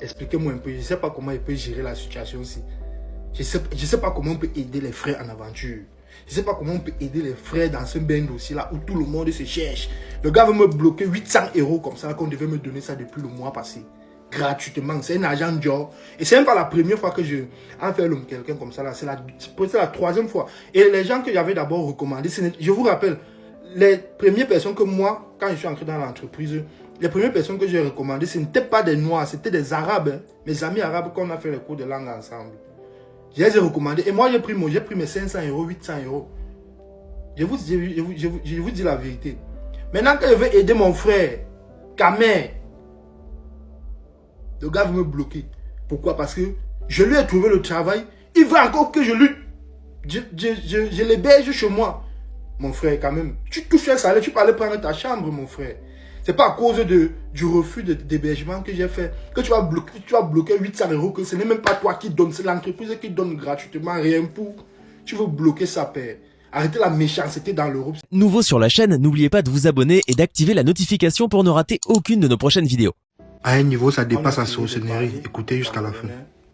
expliquez-moi un peu. Je ne sais pas comment il peut gérer la situation aussi. Je sais pas comment on peut aider les frères en aventure. Je ne sais pas comment on peut aider les frères dans ce bain aussi là où tout le monde se cherche. Le gars veut me bloquer 800 € comme ça, qu'on devait me donner ça depuis le mois passé. Gratuitement. C'est un agent de job. Et c'est même pas la première fois que je fais quelqu'un comme ça là. C'est la 3e fois. Et les gens que j'avais d'abord recommandés, je vous rappelle, les premières personnes que moi, quand je suis entré dans l'entreprise, les premières personnes que j'ai recommandées, ce n'étaient pas des Noirs, c'était des Arabes. Hein. Mes amis arabes qu'on a fait les cours de langue ensemble. Je les ai recommandés. Et moi, j'ai pris mes 500 €, 800 €. Je vous dis la vérité. Maintenant que je veux aider mon frère, Kamer, le gars veut me bloquer. Pourquoi? Parce que je lui ai trouvé le travail. Il veut encore que je l'héberge chez moi. Mon frère, quand même, tu touches un salaire, tu peux aller prendre ta chambre, mon frère. C'est pas à cause du refus d'hébergement que j'ai fait que tu vas bloquer 800 €, que ce n'est même pas toi qui donne, c'est l'entreprise qui donne gratuitement rien pour. Tu veux bloquer sa paix. Arrêtez la méchanceté dans l'Europe. Nouveau sur la chaîne, n'oubliez pas de vous abonner et d'activer la notification pour ne rater aucune de nos prochaines vidéos. À un niveau, ça dépasse la sorcellerie. Écoutez jusqu'à la fin.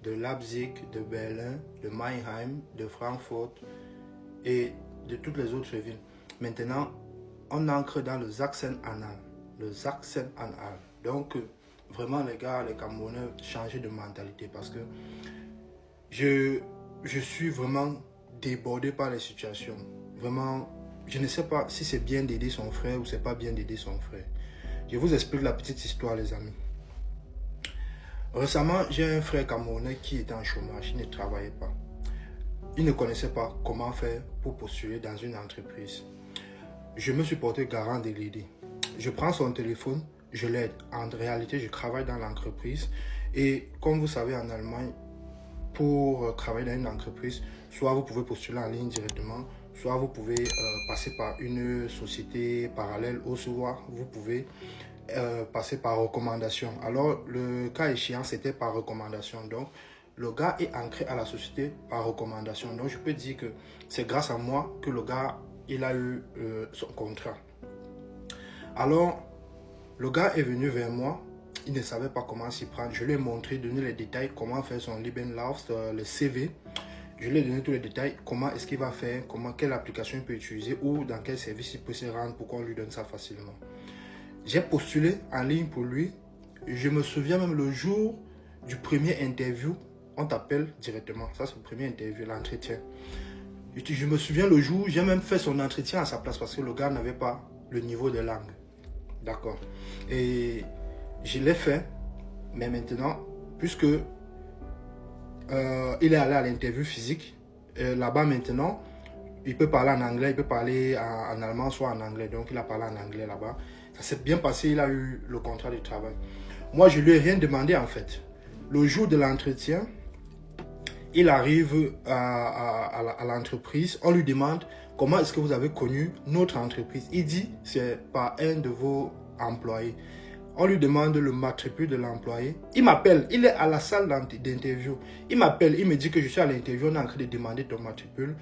De Leipzig, de Berlin, de Mannheim, de Francfort et de toutes les autres villes. Maintenant, on entre dans le Sachsen-Anhalt. Le Sachsen-Anhalt. Donc, vraiment, les gars, les Camerounais, changez de mentalité parce que je suis vraiment débordé par les situations. Vraiment, je ne sais pas si c'est bien d'aider son frère ou c'est pas bien d'aider son frère. Je vous explique la petite histoire, les amis. Récemment, j'ai un frère camerounais qui était en chômage, il ne travaillait pas. Il ne connaissait pas comment faire pour postuler dans une entreprise. Je me suis porté garant de l'aider. Je prends son téléphone, je l'aide. En réalité, je travaille dans l'entreprise. Et comme vous savez, en Allemagne, pour travailler dans une entreprise, soit vous pouvez postuler en ligne directement, soit vous pouvez passer par une société parallèle, ou soit vous pouvez passer par recommandation. Alors, le cas échéant, c'était par recommandation. Donc, le gars est entré à la société par recommandation. Donc, je peux dire que c'est grâce à moi que le gars, il a eu son contrat. Alors, le gars est venu vers moi. Il ne savait pas comment s'y prendre. Je lui ai montré, donné les détails, comment faire son Lebenslauf, le CV. Je lui ai donné tous les détails, comment est-ce qu'il va faire, quelle application il peut utiliser ou dans quel service il peut se rendre pour qu'on lui donne ça facilement. J'ai postulé en ligne pour lui. Je me souviens même le jour du premier interview, on t'appelle directement. Ça, c'est le premier interview, l'entretien. Je me souviens le jour, j'ai même fait son entretien à sa place parce que le gars n'avait pas le niveau de langue. D'accord. Et je l'ai fait, mais maintenant, puisque il est allé à l'interview physique, là-bas maintenant, il peut parler en anglais, il peut parler en allemand, soit en anglais. Donc, il a parlé en anglais là-bas. Ça s'est bien passé, il a eu le contrat de travail. Moi, je lui ai rien demandé en fait. Le jour de l'entretien, il arrive à l'entreprise, on lui demande comment est-ce que vous avez connu notre entreprise. Il dit c'est par un de vos employés. On lui demande le matricule de l'employé. Il m'appelle, il est à la salle d'interview. Il m'appelle, il me dit que je suis à l'interview, on est en train de demander ton matricule.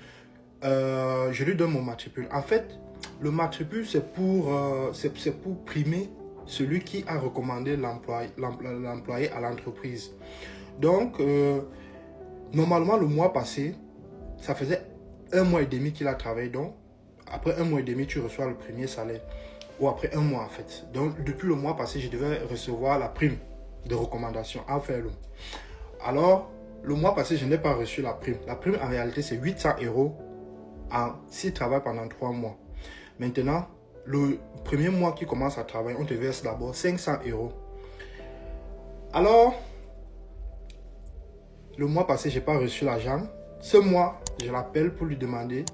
Je lui donne mon matricule. En fait, le matricule, c'est pour primer celui qui a recommandé l'employé à l'entreprise. Donc, normalement, le mois passé, ça faisait 1 mois et demi qu'il a travaillé. Donc, après 1 mois et demi, tu reçois le premier salaire. Ou après 1 mois, en fait. Donc, depuis le mois passé, je devais recevoir la prime de recommandation à faire l'eau. Alors, le mois passé, je n'ai pas reçu la prime. La prime, en réalité, c'est 800 € s'il travaille pendant 3 mois. Maintenant, le premier mois qu'il commence à travailler, on te verse d'abord 500 €. Alors, le mois passé, je n'ai pas reçu l'argent. Ce mois, je l'appelle pour lui demander,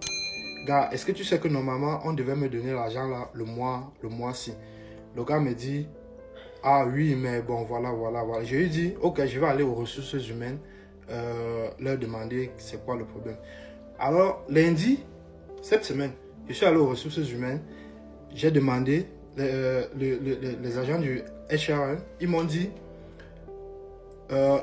gars, est-ce que tu sais que normalement, on devait me donner l'argent là le mois-ci. Le gars me dit, ah oui, mais bon, voilà. Je lui dis, ok, je vais aller aux ressources humaines, leur demander c'est quoi le problème. Alors, lundi, cette semaine, je suis allé aux ressources humaines, j'ai demandé, les agents du HR, ils m'ont dit,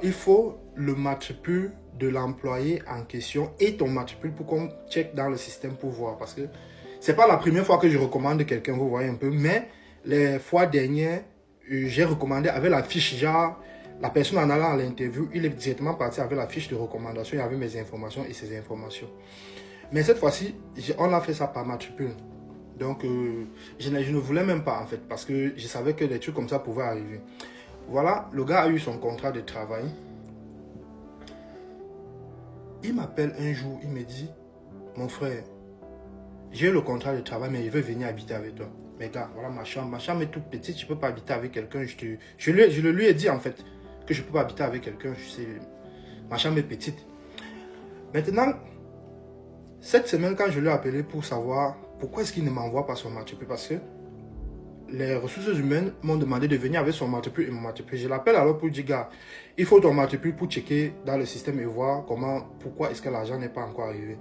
il faut le matricule de l'employé en question et ton matricule pour qu'on check dans le système pour voir. Parce que c'est pas la première fois que je recommande quelqu'un, vous voyez un peu, mais les fois dernières, j'ai recommandé avec la fiche genre La personne en allant à l'interview, il est directement parti avec la fiche de recommandation, il y avait mes informations et ses informations. Mais cette fois-ci, on a fait ça par matricule. Donc, je ne voulais même pas en fait, parce que je savais que des trucs comme ça pouvaient arriver. Voilà, le gars a eu son contrat de travail. Il m'appelle un jour, il me dit, mon frère, j'ai eu le contrat de travail, mais il veut venir habiter avec toi. Mais gars, voilà ma chambre est toute petite, je ne peux pas habiter avec quelqu'un. Je lui ai dit en fait que je ne peux pas habiter avec quelqu'un. Ma chambre est petite. Maintenant, cette semaine, quand je lui ai appelé pour savoir pourquoi est-ce qu'il ne m'envoie pas son matricule, parce que les ressources humaines m'ont demandé de venir avec son matricule et mon matricule. Je l'appelle alors pour dire, gars, il faut ton matricule pour checker dans le système et voir pourquoi est-ce que l'argent n'est pas encore arrivé.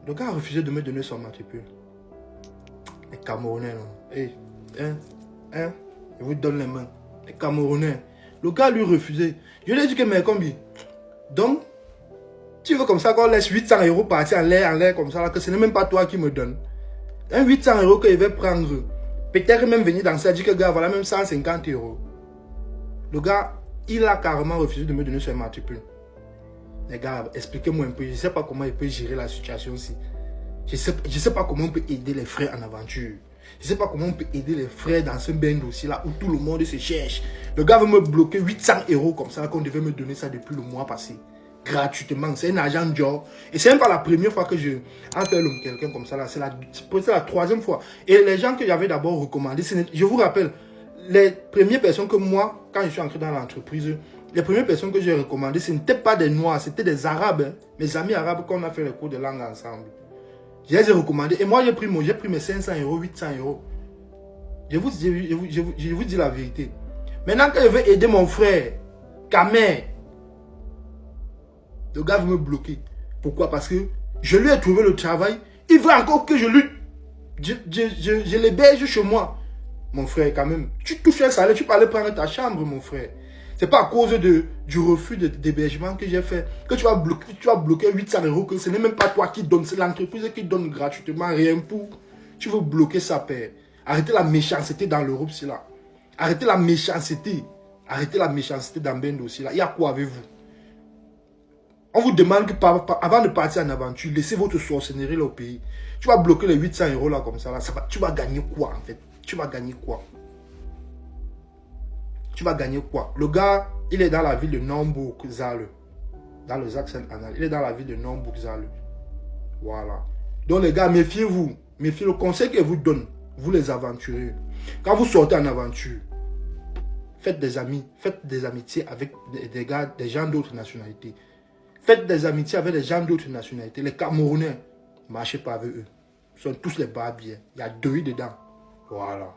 Le gars a refusé de me donner son matricule. Les Camerounais, non. Hey, je vous donne les mains. Les Camerounais. Le gars lui refusait. Je lui ai dit que, mais combien? Donc, tu veux comme ça qu'on laisse 800 € partir en l'air comme ça, là, que ce n'est même pas toi qui me donne. Un 800 € qu'il va prendre, peut-être même venir dans ça, dire que gars, voilà même 150 €. Le gars, il a carrément refusé de me donner son matricule. Les gars, expliquez-moi un peu, je ne sais pas comment il peut gérer la situation ici. Je sais pas comment on peut aider les frères en aventure. Je ne sais pas comment on peut aider les frères dans ce bain dossier là où tout le monde se cherche. Le gars veut me bloquer 800 € comme ça, qu'on devait me donner ça depuis le mois passé. Gratuitement, c'est un agent de job. Et c'est même pas la première fois que je appelle quelqu'un comme ça là. C'est la troisième fois. Et les gens que j'avais d'abord recommandés, je vous rappelle, les premières personnes que moi, quand je suis entré dans l'entreprise, les premières personnes que j'ai recommandées, ce n'étaient pas des Noirs, c'était des Arabes. Hein. Mes amis arabes, qu'on a fait les cours de langue ensemble. Je les ai recommandés. Et moi, j'ai pris mes 500 €, 800 €. Je vous dis la vérité. Maintenant que je veux aider mon frère, Kamer, le gars veut me bloquer. Pourquoi? Parce que je lui ai trouvé le travail. Il veut encore que je l'héberge chez moi. Mon frère, quand même, tu touches un salaire, tu peux aller prendre ta chambre, mon frère. C'est pas à cause du refus d'hébergement que j'ai fait que tu vas bloquer 800 €, que ce n'est même pas toi qui donne, c'est l'entreprise qui donne gratuitement rien pour. Tu veux bloquer sa paix. Arrêtez la méchanceté dans l'Europe, c'est là. Arrêtez la méchanceté. Arrêtez la méchanceté dans Ben aussi là. Il y a quoi avec vous? On vous demande que avant de partir en aventure, laissez votre sorcellerie là au pays. Tu vas bloquer les 800 € là comme ça, là. Tu vas gagner quoi en fait? Tu vas gagner quoi? Tu vas gagner quoi? Le gars, il est dans la ville de Nambouk-Zale. Dans le Sachsen-Anhalt. Il est dans la ville de Nambouk-Zale. Voilà. Donc les gars, méfiez-vous. Méfiez le conseil que vous donne, vous les aventuriers. Quand vous sortez en aventure, faites des amis. Faites des amitiés avec des gens d'autres nationalités. Faites des amitiés avec des gens d'autres nationalités. Les Camerounais, marchez pas avec eux. Ils sont tous les barbiers. Il y a deux dedans. Voilà.